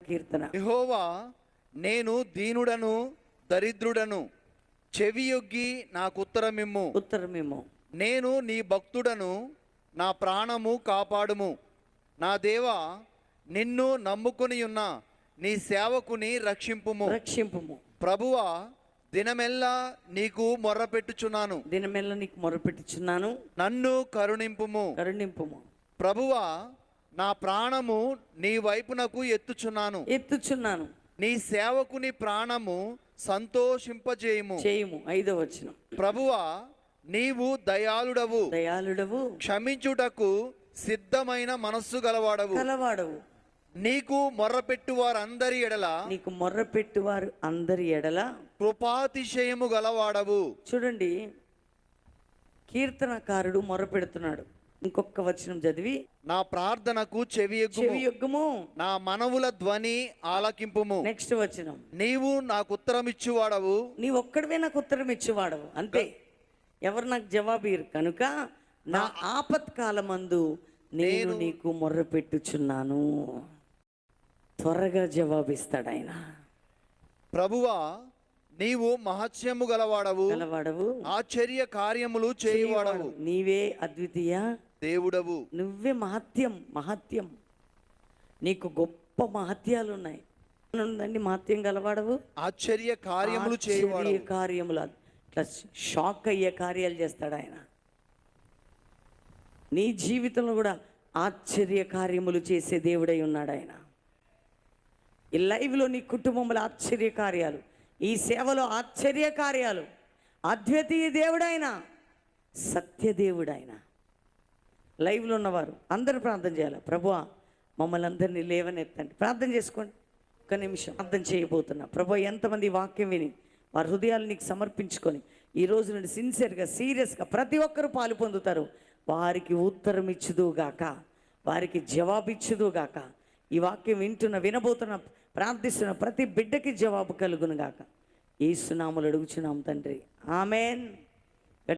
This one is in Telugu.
కీర్తన. యెహోవా, నేను దీనుడను దరిద్రుడను, చెవియొగ్గి నాకు ఉత్తరమిమ్ము. నేను నీ భక్తుడను, నా ప్రాణము కాపాడుము. నా దేవా, నిన్ను నమ్ముకుని ఉన్న నీ సేవకుని రక్షింపుము. ప్రభువా, దినమెల్లా నీకు మొర్రపెట్టుచున్నాను. నన్ను కరుణింపుము. ప్రభువా, నా ప్రాణము నీ వైపునకు ఎత్తుచున్నాను. నీ సేవకుని ప్రాణము సంతోషింపజేయుము. 5వ వచనం. ప్రభువా, నీవు దయాళుడవు, క్షమించుటకు సిద్ధమైన మనస్సు గలవాడవు. నీకు మొర్రపెట్టువారు అందరి ఎడల కృపాతిశయము గలవాడవు. చూడండి, కీర్తనకారుడు మొర్రపెడుతున్నాడు. ఇంకొక వచనం చదివి, నా ప్రార్థనకు చెవియొగ్గుము, నా మనవుల ధ్వని ఆలకింపుము. నెక్స్ట్ వచనం, నీవు నాకు ఉత్తరం ఇచ్చువాడవు. నీవు ఒక్కడివే నాకు ఉత్తరం ఇచ్చేవాడవు. అంతే, ఎవరు నాకు జవాబీరు కనుక నా ఆపత్కాలమందు నేను నీకు మొర్రపెట్టుచున్నాను. త్వరగా జవాబిస్తాడు ఆయన. ప్రభువా, నీవు మహత్యము గలవాడవు, ఆశ్చర్య కార్యములు చేయువాడవు. నీవే అద్వితీయ దేవుడవు. నువ్వే మహత్యం. నీకు గొప్ప మహత్యాలు ఉన్నాయి. మహత్యం గలవాడవు, ఆశ్చర్య కార్యములు చేయువాడవు. కార్యములు ఇట్లా షాక్ అయ్యే కార్యాలు చేస్తాడు ఆయన. నీ జీవితంలో కూడా ఆశ్చర్య కార్యములు చేసే దేవుడై ఉన్నాడు ఆయన. ఈ లైవ్లో నీ కుటుంబంలో ఆశ్చర్య కార్యాలు, ఈ సేవలో ఆశ్చర్య కార్యాలు. అద్వితీయ దేవుడైన, సత్యదేవుడైన. లైవ్లో ఉన్నవారు అందరూ ప్రార్థన చేయాలి. ప్రభువా, మమ్మల్ని అందరినీ లేవనెత్తండి. ప్రార్థన చేసుకోండి. ఒక్క నిమిషం ప్రార్థన చేయబోతున్నా. ప్రభువా, ఎంతమంది వాక్యం విని వారి హృదయాలు నీకు సమర్పించుకొని ఈ రోజు నుండి సిన్సియర్గా, సీరియస్గా ప్రతి ఒక్కరూ పాలు పొందుతారు. వారికి ఉత్తరం ఇచ్చుదుగాక, వారికి జవాబిచ్చుదుగాక. ఈ వాక్యం వినబోతున్న, ప్రార్థిస్తున్న ప్రతి బిడ్డకి జవాబు కలుగునుగాక. యేసు నామములో అడుగుచున్నాం తండ్రి, ఆమేన్.